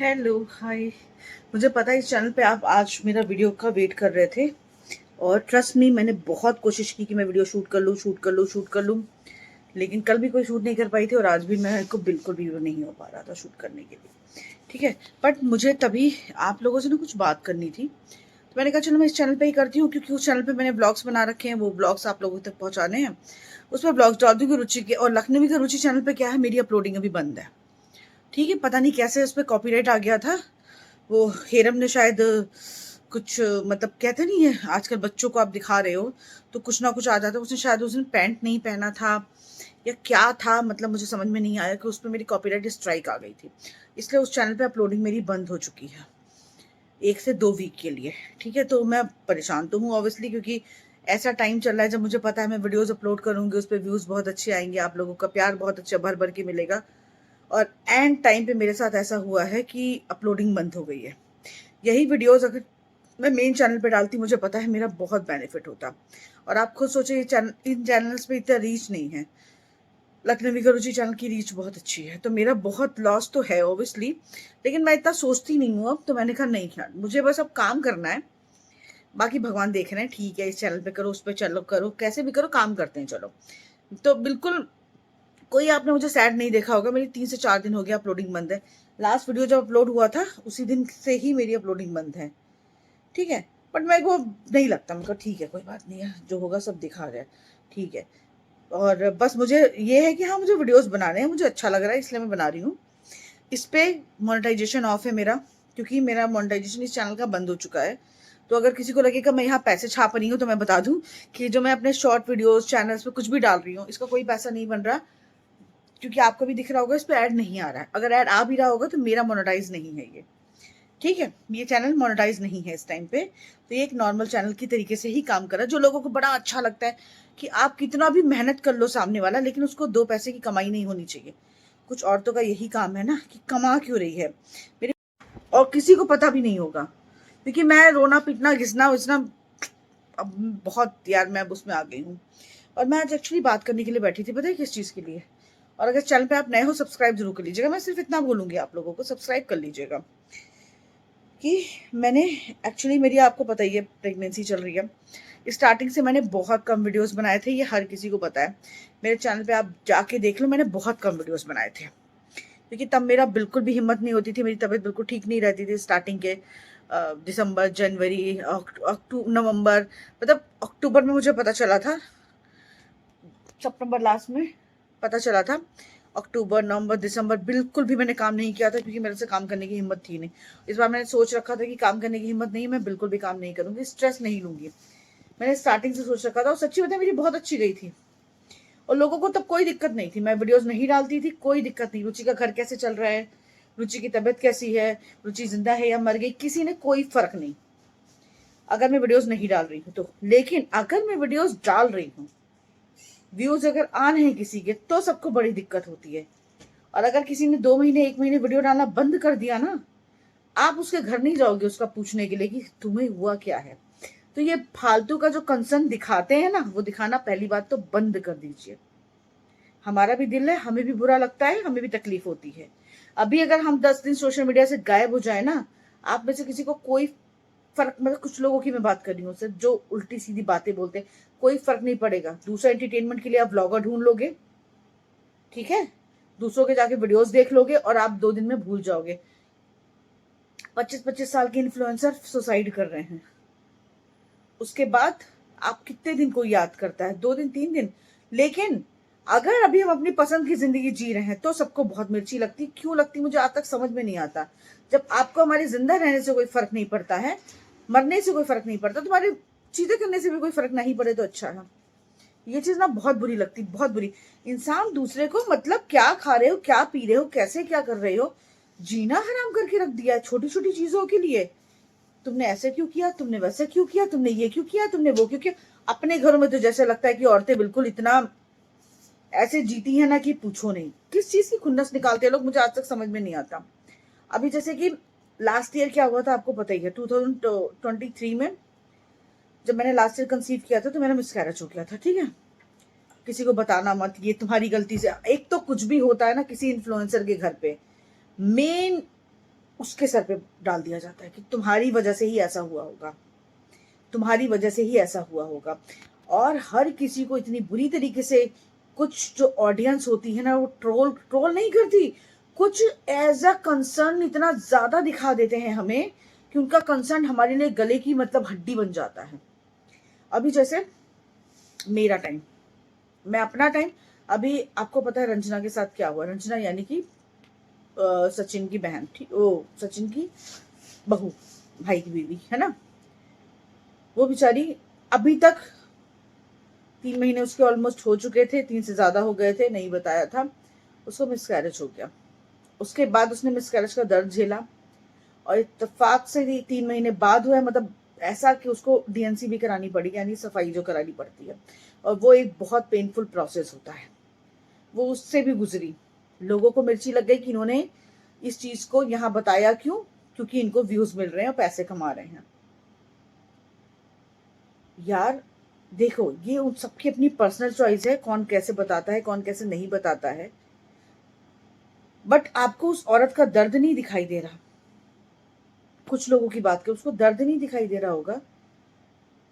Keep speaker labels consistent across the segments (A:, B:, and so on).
A: Hello hi. मुझे पता है इस चैनल पे आप आज मेरा वीडियो का वेट कर रहे थे और ट्रस्ट मी मैंने बहुत कोशिश की कि मैं वीडियो शूट कर लूँ, लेकिन कल भी कोई शूट नहीं कर पाई थी और आज भी मेरे को बिल्कुल भी नहीं हो पा रहा था शूट करने के लिए। ठीक है, बट मुझे तभी आप लोगों से ना कुछ बात करनी थी, तो मैंने कहा चलो मैं इस चैनल पे ही करती हूँ, क्योंकि उस चैनल पे मैंने ब्लॉग्स बना रखे हैं, वो ब्लॉग्स आप लोगों तक पहुँचाने हैं। उस पर ब्लॉग्स डाल दूँगी रुचि के, और लखनवी का रुचि चैनल पे क्या है, मेरी अपलोडिंग अभी बंद है। ठीक है, पता नहीं कैसे उस पर कॉपीराइट आ गया था। वो हेरम ने शायद कुछ मतलब कहते नहीं है आजकल बच्चों को आप दिखा रहे हो तो कुछ ना कुछ आ जाता है। उसने शायद उस दिन पैंट नहीं पहना था या क्या था, मतलब मुझे समझ में नहीं आया कि उस पर मेरी कॉपीराइट स्ट्राइक आ गई थी, इसलिए उस चैनल पे अपलोडिंग मेरी बंद हो चुकी है 1 से 2 वीक के लिए। ठीक है, तो मैं परेशान तो हूँ ऑब्वियसली, क्योंकि ऐसा टाइम चल रहा है जब मुझे पता है मैं वीडियोस अपलोड करूंगी उस पर व्यूज बहुत अच्छे आएंगे, आप लोगों का प्यार बहुत अच्छा भर भर के मिलेगा। और एंड टाइम पे मेरे साथ ऐसा हुआ है कि अपलोडिंग बंद हो गई है। यही वीडियोस अगर मैं मेन चैनल पे डालती, मुझे पता है मेरा बहुत बेनिफिट होता। और आप खुद सोचिए इन चैनल्स पे इतना रीच नहीं है। लखनवी का रुचि चैनल की रीच बहुत अच्छी है, तो मेरा बहुत लॉस तो है ऑब्वियसली, लेकिन मैं इतना सोचती नहीं हूँ अब। तो मैंने कहा नहीं यार, मुझे बस अब काम करना है, बाकी भगवान देख रहे हैं। ठीक है, इस चैनल पे करो, उस पर चलो, करो कैसे भी करो, काम करते हैं चलो। तो बिल्कुल कोई आपने मुझे सैड नहीं देखा होगा। मेरी 3 से 4 दिन हो गया अपलोडिंग बंद है। लास्ट वीडियो जब अपलोड हुआ था उसी दिन से ही मेरी अपलोडिंग बंद है। ठीक है, बट मेरे को नहीं लगता, मेरे को ठीक है, कोई बात नहीं है, जो होगा सब दिखा रहे हैं। ठीक है, और बस मुझे ये है कि हाँ मुझे वीडियोस बनाने हैं, मुझे अच्छा लग रहा है इसलिए मैं बना रही हूँ। इस पे मोनेटाइजेशन ऑफ है मेरा, क्योंकि मेरा मोनेटाइजेशन इस चैनल का बंद हो चुका है। तो अगर किसी को लगेगा मैं यहाँ पैसे छाप रही हूँ, तो मैं बता दूं कि जो मैं अपने शॉर्ट वीडियोस चैनल्स पे कुछ भी डाल रही हूँ, इसका कोई पैसा नहीं बन रहा, क्योंकि आपको भी दिख रहा होगा इस पे ऐड नहीं आ रहा है। अगर ऐड आ भी रहा होगा तो मेरा मोनेटाइज नहीं है ये। ठीक है, ये चैनल मोनेटाइज नहीं है इस टाइम पे, तो ये एक नॉर्मल चैनल की तरीके से ही काम कर रहा है। जो लोगों को बड़ा अच्छा लगता है कि आप कितना भी मेहनत कर लो सामने वाला, लेकिन उसको 2 पैसे की कमाई नहीं होनी चाहिए। कुछ औरतों का यही काम है ना कि कमा क्यों रही है मेरी, और किसी को पता भी नहीं होगा, क्योंकि मैं रोना पीटना घिसना उतना अब बहुत यार मैं अब उसमें आ गई हूँ। और मैं आज एक्चुअली बात करने के लिए बैठी थी, पता है किस चीज़ के लिए। और अगर चैनल पे आप नए हो, सब्सक्राइब जरूर कर लीजिएगा। मैं सिर्फ इतना बोलूंगी आप लोगों को, सब्सक्राइब कर लीजिएगा। कि मैंने एक्चुअली, मेरी आपको पता ही है प्रेगनेंसी चल रही है। स्टार्टिंग से मैंने बहुत कम वीडियोस बनाए थे, ये हर किसी को पता है। मेरे चैनल पे आप जाके देख लो, मैंने बहुत कम वीडियोस बनाए थे, क्योंकि तब मेरा बिल्कुल भी हिम्मत नहीं होती थी, मेरी तबीयत बिल्कुल ठीक नहीं रहती थी स्टार्टिंग के दिसंबर जनवरी अक्टूबर नवंबर, मतलब अक्टूबर में मुझे पता चला था, सितंबर लास्ट में पता चला था। अक्टूबर नवंबर दिसंबर बिल्कुल भी मैंने काम नहीं किया था, क्योंकि मेरे से काम करने की हिम्मत थी नहीं। इस बार मैंने सोच रखा था कि काम करने की हिम्मत नहीं है, मैं बिल्कुल भी काम नहीं करूंगी, स्ट्रेस नहीं लूंगी। मैंने स्टार्टिंग से सोच रखा था, और सच्ची बताए मेरी बहुत अच्छी गई थी, और लोगों को तब कोई दिक्कत नहीं थी। मैं वीडियोस नहीं डालती थी, कोई दिक्कत नहीं। रुचि का घर कैसे चल रहा है, रुचि की तबीयत कैसी है, रुचि जिंदा है या मर गई, किसी ने कोई फर्क नहीं, अगर मैं वीडियोस नहीं डाल रही हूँ तो। लेकिन अगर मैं वीडियोस डाल रही हूँ, व्यूज अगर आन है किसी के, तो सबको बड़ी दिक्कत होती है। और अगर किसी ने 2 महीने 1 महीने वीडियो डालना बंद कर दिया ना, आप उसके घर नहीं जाओगे उसका पूछने के लिए कि तुम्हें हुआ क्या है। तो ये फालतू का जो कंसर्न दिखाते हैं ना, वो दिखाना पहली बात तो बंद कर दीजिए। हमारा भी दिल है, हमें भी बुरा लगता है, हमें भी तकलीफ होती है। अभी अगर हम 10 दिन सोशल मीडिया से गायब हो जाए ना, आप में से किसी को कोई फर्क, मतलब कुछ लोगों की मैं बात कर रही हूँ सिर्फ, जो उल्टी सीधी बातें बोलते हैं, कोई फर्क नहीं पड़ेगा। दूसरा एंटरटेनमेंट के लिए आप व्लॉगर ढूंढ लोगे, ठीक है, दूसरों के जाके वीडियोस देख लोगे, और आप 2 दिन में भूल जाओगे। 25-25 साल के इन्फ्लुएंसर सुसाइड कर रहे हैं, उसके बाद आप कितने दिन को याद करता है, 2 दिन 3 दिन। लेकिन अगर अभी हम अपनी पसंद की जिंदगी जी रहे हैं तो सबको बहुत मिर्ची लगती, क्यों लगती मुझे आज तक समझ में नहीं आता। जब आपको हमारे जिंदा रहने से कोई फर्क नहीं पड़ता है, मरने से कोई फर्क नहीं पड़ता, तुम्हारे चीजें करने से भी कोई फर्क नहीं पड़े तो अच्छा है। ये चीज ना बहुत बुरी लगती, बहुत बुरी। इंसान दूसरे को मतलब क्या खा रहे हो, क्या पी रहे हो, कैसे क्या कर रहे हो, जीना हराम करके रख दिया है छोटी छोटी चीजों के लिए। तुमने ऐसे क्यों किया, तुमने वैसे क्यों किया, तुमने ये क्यों किया, तुमने वो क्यों किया। अपने घरों में तो जैसे लगता है कि औरतें बिल्कुल इतना ऐसे जीती है ना कि पूछो नहीं। किस चीज की खुन्नस निकालते हैं लोग, मुझे आज तक समझ में नहीं आता। अभी जैसे कि लास्ट ईयर क्या हुआ था आपको पता ही है, 2023 में जब मैंने लास्ट ईयर कंसीव किया था, तो मेरा मिसकैरेज हो गया था। ठीक है, किसी को बताना मत, ये तुम्हारी गलती से। एक तो कुछ भी होता है ना किसी इन्फ्लुएंसर के घर पे, मेन उसके सर पे डाल दिया जाता है कि तुम्हारी वजह से ही ऐसा हुआ होगा, तुम्हारी वजह से ही ऐसा हुआ होगा। और हर किसी को इतनी बुरी तरीके से, कुछ जो ऑडियंस होती है ना, वो ट्रोल ट्रोल नहीं करती, कुछ एज अ कंसर्न इतना ज्यादा दिखा देते हैं हमें कि उनका कंसर्न हमारे लिए गले की मतलब हड्डी बन जाता है। अभी जैसे मेरा टाइम, मैं अपना टाइम, अभी आपको पता है रंजना के साथ क्या हुआ। रंजना यानी कि सचिन की बहन, ठीक, ओ सचिन की बहू, भाई की बीवी है ना। वो बेचारी अभी तक 3 महीने उसके ऑलमोस्ट हो चुके थे, 3 से ज्यादा हो गए थे, नहीं बताया था, उसको मिसकैरेज हो गया। उसके बाद उसने मिसकैरेज का दर्द झेला और इत्तेफाक से 3 महीने बाद हुआ है, मतलब ऐसा कि उसको डीएनसी भी करानी पड़ी, यानी सफाई जो करानी पड़ती है, और वो एक बहुत पेनफुल प्रोसेस होता है। वो उससे भी गुजरी। लोगों को मिर्ची लग गई कि इन्होंने इस चीज को यहाँ बताया क्यों, क्योंकि इनको व्यूज मिल रहे हैं और पैसे कमा रहे हैं। यार देखो, ये उन सबकी अपनी पर्सनल चॉइस है, कौन कैसे बताता है, कौन कैसे नहीं बताता है, बट आपको उस औरत का दर्द नहीं दिखाई दे रहा। कुछ लोगों की बात करें, उसको दर्द नहीं दिखाई दे रहा होगा।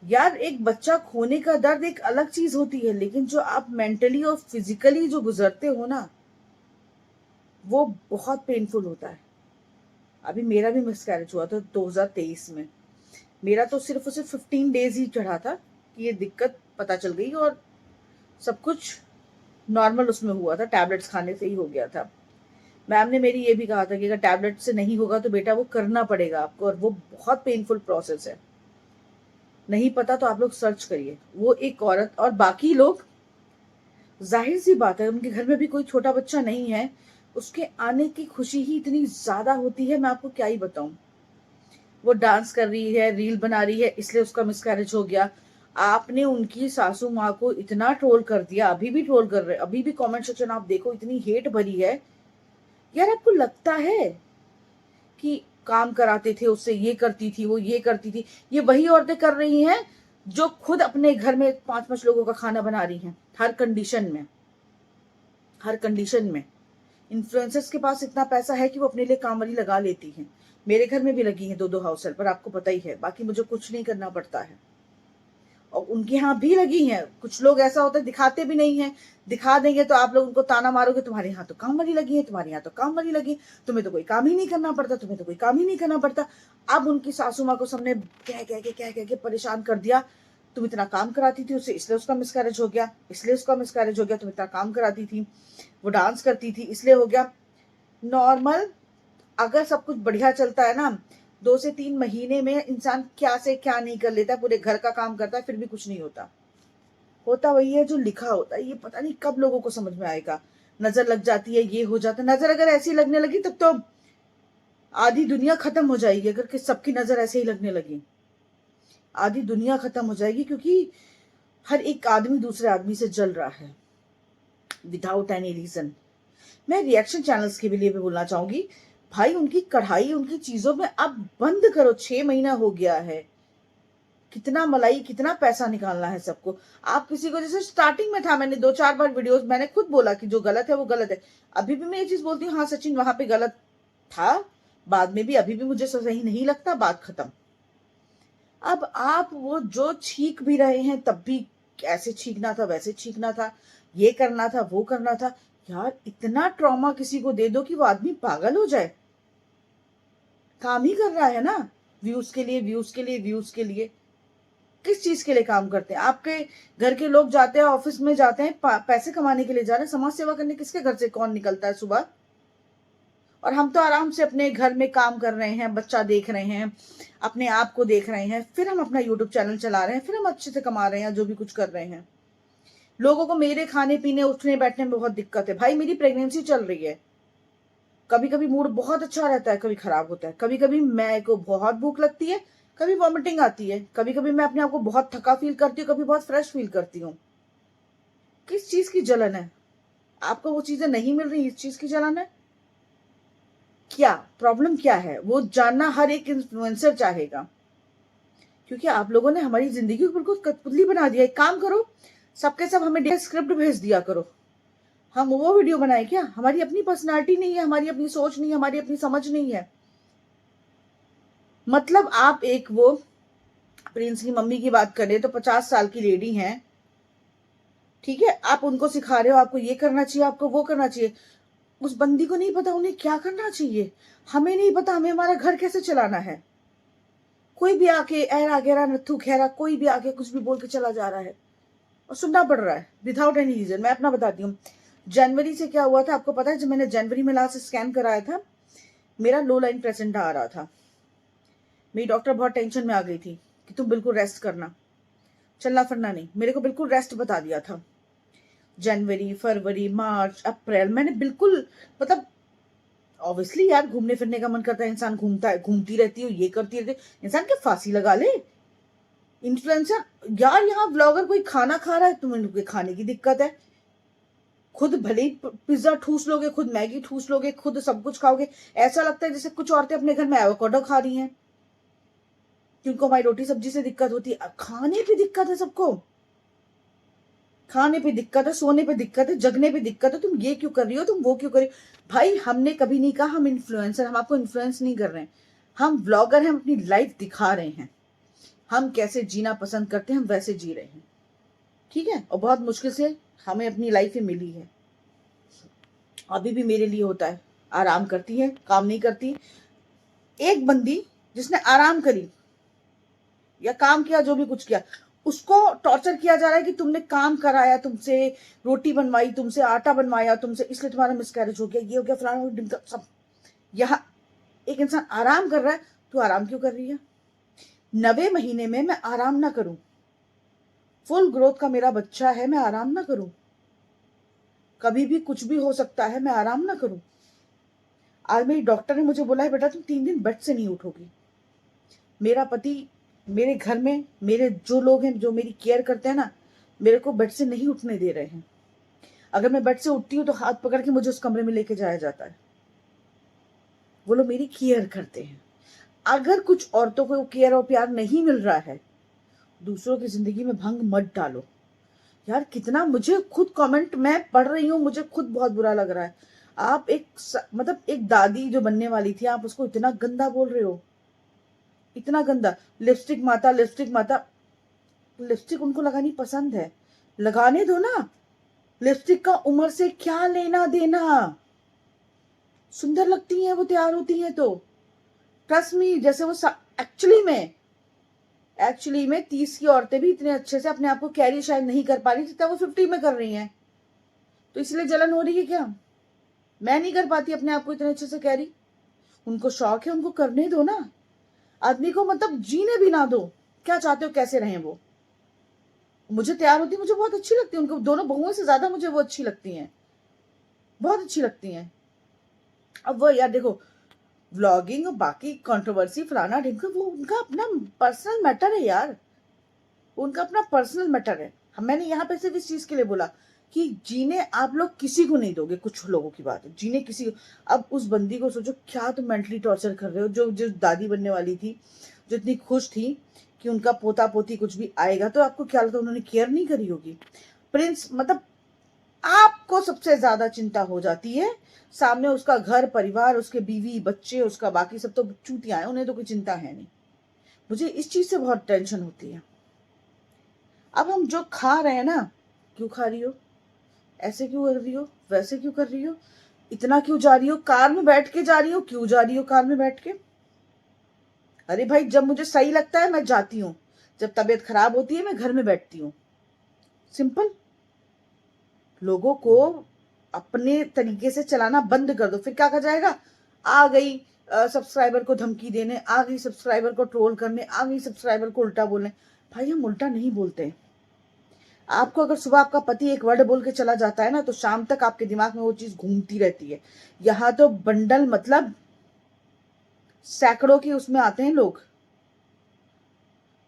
A: यार एक बच्चा खोने का दर्द एक अलग चीज होती है, लेकिन जो आप मेंटली और फिजिकली जो गुजरते हो ना, वो बहुत पेनफुल होता है। अभी मेरा भी मिसकैरेज हुआ था 2023 में। मेरा तो सिर्फ और सिर्फ 15 डेज ही चढ़ा था कि ये दिक्कत पता चल गई, और सब कुछ नॉर्मल उसमें हुआ था, टैबलेट्स खाने से ही हो गया था। मैम ने मेरी ये भी कहा था कि अगर टैबलेट से नहीं होगा तो बेटा वो करना पड़ेगा आपको, और वो बहुत पेनफुल प्रोसेस है। नहीं पता तो आप लोग सर्च करिए। वो एक औरत, और बाकी लोग, जाहिर सी बात है उनके घर में भी कोई छोटा बच्चा नहीं है, उसके आने की खुशी ही इतनी ज्यादा होती है, मैं आपको क्या ही बताऊं। वो डांस कर रही है, रील बना रही है, इसलिए उसका मिसकैरेज हो गया। आपने उनकी सासू माँ को इतना ट्रोल कर दिया, अभी भी ट्रोल कर रहे, अभी भी कमेंट सेक्शन आप देखो, इतनी हेट भरी है। यार आपको लगता है कि काम कराते थे उससे, ये करती थी, वो ये करती थी, ये वही औरतें कर रही हैं जो खुद अपने घर में 5-5 लोगों का खाना बना रही हैं, हर कंडीशन में, हर कंडीशन में। इन्फ्लुएंसर्स के पास इतना पैसा है कि वो अपने लिए काम वाली लगा लेती हैं। मेरे घर में भी लगी हैं 2-2 हाउस हेल्पर, आपको पता ही है, बाकी मुझे कुछ नहीं करना पड़ता है। और उनके यहाँ भी लगी हैं। कुछ लोग ऐसा होता है दिखाते भी नहीं है, दिखा देंगे तो आप लोग उनको ताना मारोगे, तुम्हारे यहाँ तो काम वाली लगी है, तुम्हारे यहाँ तो काम वाली लगी, तुम्हें तो कोई काम ही नहीं करना पड़ता, तुम्हें तो कोई काम ही नहीं करना पड़ता। अब उनकी सासू माँ को सबने कह के परेशान कर दिया, तुम इतना काम कराती थी उससे, इसलिए उसका मिसकैरेज हो गया, इसलिए उसका मिसकैरेज हो गया, तुम इतना काम कराती थी, वो डांस करती थी, इसलिए हो गया। नॉर्मल, अगर सब कुछ बढ़िया चलता है ना, 2 से 3 महीने में इंसान क्या से क्या नहीं कर लेता है, पूरे घर का काम करता है, फिर भी कुछ नहीं होता। होता वही है जो लिखा होता है। ये पता नहीं कब लोगों को समझ में आएगा। नजर लग जाती है, ये हो जाता है। नजर अगर ऐसी लगने लगी तब तो आधी दुनिया खत्म हो जाएगी। अगर सबकी नजर ऐसे ही लगने लगी, आधी दुनिया खत्म हो जाएगी, क्योंकि हर एक आदमी दूसरे आदमी से जल रहा है विदाउट एनी रीजन। मैं रिएक्शन चैनल्स के लिए भी बोलना चाहूंगी, भाई उनकी कढ़ाई, उनकी चीजों में अब बंद करो। 6 महीना हो गया है, कितना मलाई, कितना पैसा निकालना है सबको। आप किसी को, जैसे स्टार्टिंग में था, मैंने 2-4 बार वीडियोस मैंने खुद बोला कि जो गलत है वो गलत है। अभी भी मैं ये चीज बोलती हूँ, हाँ सचिन वहां पे गलत था, बाद में भी, अभी भी मुझे सही नहीं लगता, बात खत्म। अब आप वो जो छींक भी रहे हैं, तब भी ऐसे छींकना था, वैसे छींकना था, ये करना था, वो करना था। यार इतना ट्रॉमा किसी को दे दो कि वो आदमी पागल हो जाए। काम ही कर रहा है ना, व्यूज के लिए, व्यूज के लिए, व्यूज के लिए। किस चीज के लिए काम करते हैं? आपके घर के लोग जाते हैं, ऑफिस में जाते हैं, पैसे कमाने के लिए जा रहे हैं। समाज सेवा करने किसके घर से कौन निकलता है सुबह? और हम तो आराम से अपने घर में काम कर रहे हैं, बच्चा देख रहे हैं, अपने आप को देख रहे हैं, फिर हम अपना यूट्यूब चैनल चला रहे हैं, फिर हम अच्छे से कमा रहे हैं, जो भी कुछ कर रहे हैं। लोगों को मेरे खाने पीने, उठने बैठने में बहुत दिक्कत है। भाई मेरी प्रेगनेंसी चल रही है, कभी कभी मूड बहुत अच्छा रहता है, कभी खराब होता है, कभी कभी मैं को बहुत भूख लगती है, कभी वॉमिटिंग आती है, कभी कभी मैं अपने आप को बहुत थका फील करती हूँ, कभी बहुत फ्रेश फील करती हूँ। किस चीज की जलन है? आपको वो चीजें नहीं मिल रही, इस चीज की जलन है? क्या प्रॉब्लम क्या है, वो जानना हर एक इन्फ्लुएंसर चाहेगा। क्योंकि आप लोगों ने हमारी जिंदगी को बिल्कुल कठपुतली बना दिया। एक काम करो, सबके सब हमें स्क्रिप्ट भेज दिया करो, हम वो वीडियो बनाए। क्या हमारी अपनी पर्सनालिटी नहीं है, हमारी अपनी सोच नहीं है, हमारी अपनी समझ नहीं है? मतलब आप एक वो प्रिंस की मम्मी की बात करें तो 50 साल की लेडी हैं, ठीक है, आप उनको सिखा रहे हो आपको ये करना चाहिए, आपको वो करना चाहिए। उस बंदी को नहीं पता उन्हें क्या करना चाहिए, हमें नहीं पता हमें हमारा घर कैसे चलाना है। कोई भी आके ऐरा गैरा नथु खैरा कोई भी आके कुछ भी बोल के चला जा रहा है और सुनना पड़ रहा है विदाउट एनी रीजन। मैं अपना बताती हूँ, जनवरी से क्या हुआ था आपको पता है? जब मैंने जनवरी में लास्ट स्कैन कराया था, मेरा लो लाइन प्लेसेंटा आ रहा था। मेरी डॉक्टर बहुत टेंशन में आ गई थी कि तुम बिल्कुल रेस्ट करना, चलना फिरना नहीं। मेरे को बिल्कुल रेस्ट बता दिया था। जनवरी, फरवरी, मार्च, अप्रैल मैंने बिल्कुल, मतलब ऑब्वियसली यार घूमने फिरने का मन करता है, इंसान घूमता है, घूमती रहती है, ये करती रहती है, इंसान क्या फांसी लगा ले। इन्फ्लुएंसर यार, यहाँ ब्लॉगर कोई खाना खा रहा है, तुम्हें खाने की दिक्कत है, खुद भले ही पिज्जा ठूस लोगे, खुद मैगी ठूस लोगे, खुद सब कुछ खाओगे, ऐसा लगता है जैसे कुछ औरतें अपने घर में एवोकाडो खा रही हैं, क्योंकि हमारी रोटी सब्जी से दिक्कत होती है। खाने पे दिक्कत है सबको, खाने पे दिक्कत है, सोने पे दिक्कत है, जगने पे दिक्कत है, तुम ये क्यों कर रही हो, तुम वो क्यों कर रही हो। भाई हमने कभी नहीं कहा हम इन्फ्लुएंसर, हम आपको इन्फ्लुएंस नहीं कर रहे हैं, हम ब्लॉगर हैं, हम अपनी लाइफ दिखा रहे हैं, हम कैसे जीना पसंद करते हैं हम वैसे जी रहे हैं, ठीक है। और बहुत मुश्किल से हमें अपनी लाइफ ही मिली है, अभी भी मेरे लिए होता है, आराम करती है, काम नहीं करती। एक बंदी जिसने आराम करी या काम किया, जो भी कुछ किया, उसको टॉर्चर किया जा रहा है कि तुमने काम कराया, तुमसे रोटी बनवाई, तुमसे आटा बनवाया, तुमसे इसलिए तुम्हारा मिसकैरेज हो गया, ये हो गया, फलाना सब। यहाँ एक इंसान आराम कर रहा है, तू आराम क्यों कर रही है? 90 महीने में मैं आराम ना करूं, फुल ग्रोथ का मेरा बच्चा है, मैं आराम ना करूं? कभी भी कुछ भी हो सकता है, मैं आराम ना करूं? आज मेरी डॉक्टर ने मुझे बोला है बेटा तुम 3 दिन बेड से नहीं उठोगी। मेरा पति मेरे घर में, मेरे जो लोग हैं जो मेरी केयर करते हैं ना, मेरे को बेड से नहीं उठने दे रहे हैं। अगर मैं बेड से उठती हूँ तो हाथ पकड़ के मुझे उस कमरे में लेके जाया जाता है। वो लोग मेरी केयर करते हैं। अगर कुछ औरतों को केयर और प्यार नहीं मिल रहा है, दूसरों की जिंदगी में भंग मत डालो। यार कितना, मुझे खुद कमेंट मैं पढ़ रही हूँ, मुझे खुद बहुत बुरा लग रहा है। आप एक मतलब एक दादी जो बनने वाली थी, आप उसको इतना गंदा बोल रहे हो, इतना गंदा। लिपस्टिक माता, लिपस्टिक माता। लिपस्टिक उनको लगानी पसंद है, लगाने दो ना। लिपस्टिक का उम्र से क्या लेना देना, सुंदर लगती हैं वो, तैयार होती हैं तो ट्रस्ट मी। जैसे वो एक्चुअली में 30 की औरतें भी इतने अच्छे से अपने आप को कैरी शायद नहीं कर पा रही जितना वो 50 में कर रही हैं। तो इसलिए जलन हो रही है क्या? मैं नहीं कर पाती अपने आप को इतने अच्छे से कैरी, उनको शौक है, उनको करने दो ना। आदमी को मतलब जीने भी ना दो, क्या चाहते हो कैसे रहें वो। मुझे तैयार होती, मुझे बहुत अच्छी लगती है, उनको दोनों बहुओं से ज्यादा मुझे वो अच्छी लगती हैं, बहुत अच्छी लगती हैं। अब वो यार देखो, व्लॉगिंग और बाकी कंट्रोवर्सी फलाना ढिमका, वो उनका अपना पर्सनल मैटर है यार, उनका अपना पर्सनल मैटर है। मैंने यहाँ पे सिर्फ इस चीज के लिए बोला कि जीने आप लोग किसी को नहीं दोगे, कुछ लोगों की बात है, जीने किसी को। अब उस बंदी को सोचो क्या तुम मेंटली टॉर्चर कर रहे हो, जो जो दादी बनने वाली थी, जो इतनी खुश थी कि उनका पोता पोती कुछ भी आएगा, तो आपको क्या लगता है उन्होंने केयर नहीं करी होगी? प्रिंस मतलब आपको सबसे ज्यादा चिंता हो जाती है, सामने उसका घर परिवार, उसके बीवी बच्चे, उसका बाकी सब तो चूतियां हैं, उन्हें तो कोई चिंता है नहीं। मुझे इस चीज से बहुत टेंशन होती है। अब हम जो खा रहे हैं ना, क्यों खा रही हो, ऐसे क्यों कर रही हो, वैसे क्यों कर रही हो, इतना क्यों जा रही हो, कार में बैठ के जा रही हो, क्यों जा रही हो कार में बैठ के? अरे भाई जब मुझे सही लगता है मैं जाती हूँ, जब तबीयत खराब होती है मैं घर में बैठती हूँ, सिंपल। लोगों को अपने तरीके से चलाना बंद कर दो, फिर क्या कहा जाएगा, आ गई सब्सक्राइबर को धमकी देने, आ गई सब्सक्राइबर को ट्रोल करने, आ गई सब्सक्राइबर को उल्टा बोलने। भाई हम उल्टा नहीं बोलते। आपको अगर सुबह आपका पति एक वर्ड बोल के चला जाता है ना, तो शाम तक आपके दिमाग में वो चीज घूमती रहती है। यहाँ तो बंडल मतलब सैकड़ों की उसमें आते हैं लोग,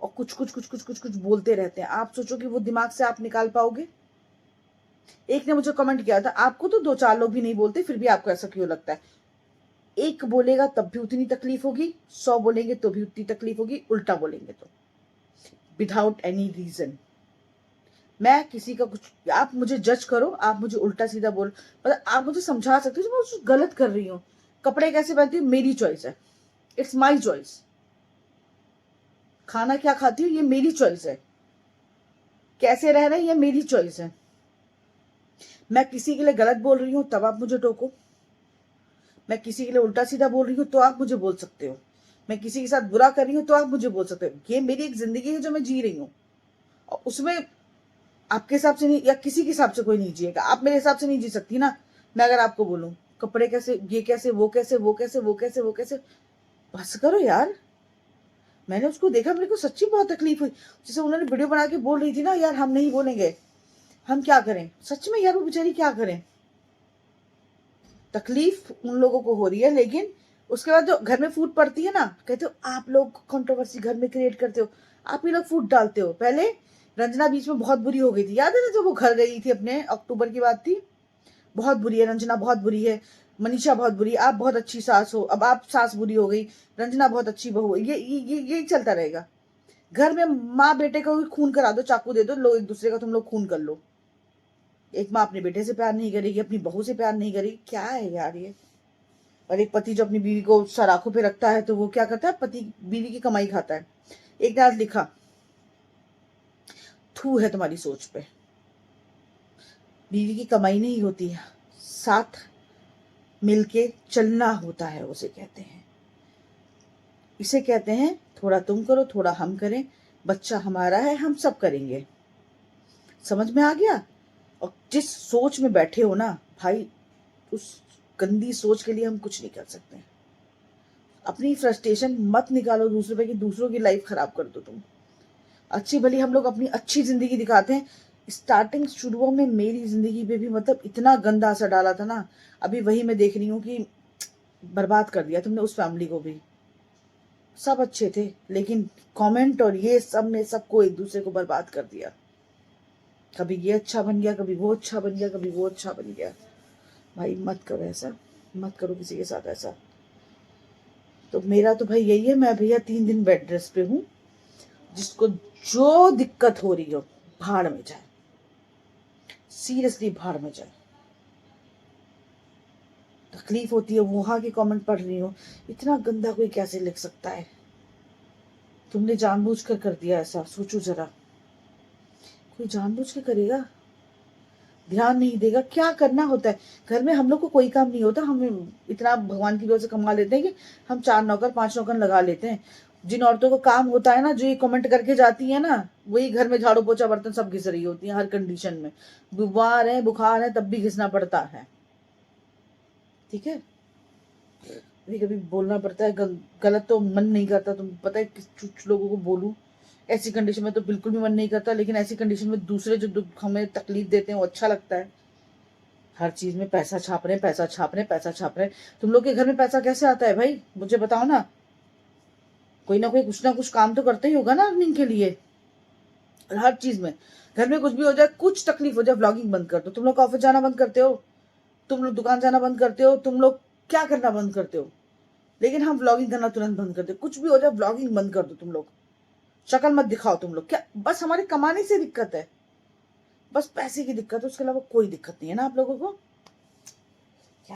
A: और कुछ कुछ कुछ कुछ कुछ कुछ बोलते रहते हैं। आप सोचो कि वो दिमाग से आप निकाल पाओगे? एक ने मुझे कमेंट किया था, आपको तो 2-4 लोग भी नहीं बोलते, फिर भी आपको ऐसा क्यों लगता है? एक बोलेगा तब भी उतनी तकलीफ होगी, 100 बोलेंगे तो भी उतनी तकलीफ होगी, उल्टा बोलेंगे तो, विदाउट एनी रीजन। मैं किसी का कुछ, आप मुझे जज करो, आप मुझे उल्टा सीधा बोल, मतलब आप मुझे समझा सकते हो मैं गलत कर रही हूँ। कपड़े कैसे पहनती हूँ मेरी चॉइस है, इट्स माई चॉइस। खाना क्या खाती हूँ ये मेरी चॉइस है, कैसे रह रहे हैं ये मेरी चॉइस है। मैं किसी के लिए गलत बोल रही हूँ तब आप मुझे टोको, मैं किसी के लिए उल्टा सीधा बोल रही हूँ तो आप मुझे बोल सकते हो, मैं किसी के साथ बुरा कर रही हूँ तो आप मुझे बोल सकते हो। ये मेरी एक जिंदगी है जो मैं जी रही हूँ, और उसमें आपके हिसाब से नहीं या किसी के हिसाब से कोई नहीं जिएगा। आप मेरे हिसाब से नहीं जी सकती ना। मैं अगर आपको बोलूं कपड़े कैसे, ये कैसे, वो कैसे, वो कैसे, वो कैसे, वो कैसे, बस करो यार। मैंने उसको देखा, मेरे को सच्ची बहुत तकलीफ हुई। जैसे उन्होंने वीडियो बना के बोल रही थी ना, यार हम नहीं बोलेंगे, हम क्या करें। सच में यार वो बेचारी क्या करें, तकलीफ उन लोगों को हो रही है। लेकिन उसके बाद जो घर में फूट पड़ती है ना, कहते हो आप लोग कंट्रोवर्सी घर में क्रिएट करते हो, आप ही लोग फूट डालते हो। पहले रंजना बीच में बहुत बुरी हो गई थी, याद है ना, जब वो घर गई थी अपने, अक्टूबर की बात थी। बहुत बुरी है रंजना, बहुत बुरी है, मनीषा बहुत बुरी, आप बहुत अच्छी सास हो, अब आप सास बुरी हो गई, रंजना बहुत अच्छी बहू है। ये चलता रहेगा। घर में माँ बेटे का खून करा दो, चाकू दे दो, लो एक दूसरे का तुम लोग खून कर लो। एक माँ अपने बेटे से प्यार नहीं करेगी, अपनी बहू से प्यार नहीं करेगी, क्या है यार ये। और एक पति जो अपनी बीवी को सराखों पे रखता है तो वो क्या करता है, पति बीवी की कमाई खाता है। एक ने आज लिखा, थू है तुम्हारी सोच पे, बीवी की कमाई नहीं होती है, साथ मिलके चलना होता है, उसे कहते हैं। इसे कहते हैं थोड़ा तुम करो थोड़ा हम करें, बच्चा हमारा है हम सब करेंगे। समझ में आ गया। और जिस सोच में बैठे हो ना भाई, उस गंदी सोच के लिए हम कुछ नहीं कर सकते। अपनी फ्रस्ट्रेशन मत निकालो दूसरों पे कि दूसरों की लाइफ खराब कर दो तुम। अच्छी भली हम लोग अपनी अच्छी जिंदगी दिखाते हैं। स्टार्टिंग शुरुओं में मेरी जिंदगी पे भी मतलब इतना गंदा असर डाला था ना, अभी वही मैं देख रही हूँ कि बर्बाद कर दिया तुमने उस फैमिली को भी। सब अच्छे थे लेकिन कमेंट और ये सब ने सबको एक दूसरे को बर्बाद कर दिया। कभी ये अच्छा बन गया, कभी वो अच्छा बन गया, कभी वो अच्छा बन गया। भाई मत करो ऐसा, मत करो किसी के साथ ऐसा। तो मेरा तो भाई यही है, मैं भैया 3 दिन बेड रेस्ट पे हूँ। जिसको जो दिक्कत हो रही हो भाड़ में जाए, सीरियसली भाड़ में जाए। तकलीफ होती है, वहां के कमेंट पढ़ रही हूँ, इतना गंदा कोई कैसे लिख सकता है। तुमने जानबूझकर कर दिया ऐसा, सोचो जरा। कोई जानबूझ के करेगा, ध्यान नहीं देगा, क्या करना होता है। घर में हम लोग को कोई काम नहीं होता, हम इतना भगवान की वजह से कमा लेते हैं कि हम 4 नौकर 5 नौकर लगा लेते हैं। जिन औरतों को काम होता है ना, जो ये कमेंट करके जाती है ना, वही घर में झाड़ू पोछा बर्तन सब घिस रही होती है हर कंडीशन में। बीमार है बुखार है तब भी घिसना पड़ता है, ठीक है। कभी कभी बोलना पड़ता है, गलत तो मन नहीं करता, तुम पता है कुछ लोगों को बोलूं, ऐसी कंडीशन में तो बिल्कुल भी मन नहीं करता, लेकिन ऐसी कंडीशन में दूसरे जो हमें तकलीफ देते हैं वो अच्छा लगता है। हर चीज में पैसा छाप रहे हैं, पैसा छाप रहे हैं, पैसा छाप रहे हैं। तुम लोग के घर में पैसा कैसे आता है भाई, मुझे बताओ ना। कोई ना कुछ काम तो करते ही होगा ना अर्निंग के लिए। हर चीज में, घर में कुछ भी हो जाए, कुछ तकलीफ हो जाए, व्लॉगिंग बंद कर दो। तुम लोग ऑफिस जाना बंद करते हो, तुम लोग दुकान जाना बंद करते हो, तुम लोग क्या करना बंद करते हो, लेकिन हम व्लॉगिंग करना तुरंत बंद कर दो। कुछ भी हो जाए व्लॉगिंग बंद कर दो तुम लोग, शक्ल मत दिखाओ तुम लोग। क्या बस हमारे कमाने से दिक्कत है, बस पैसे की दिक्कत है, उसके अलावा कोई दिक्कत नहीं है ना आप लोगों को।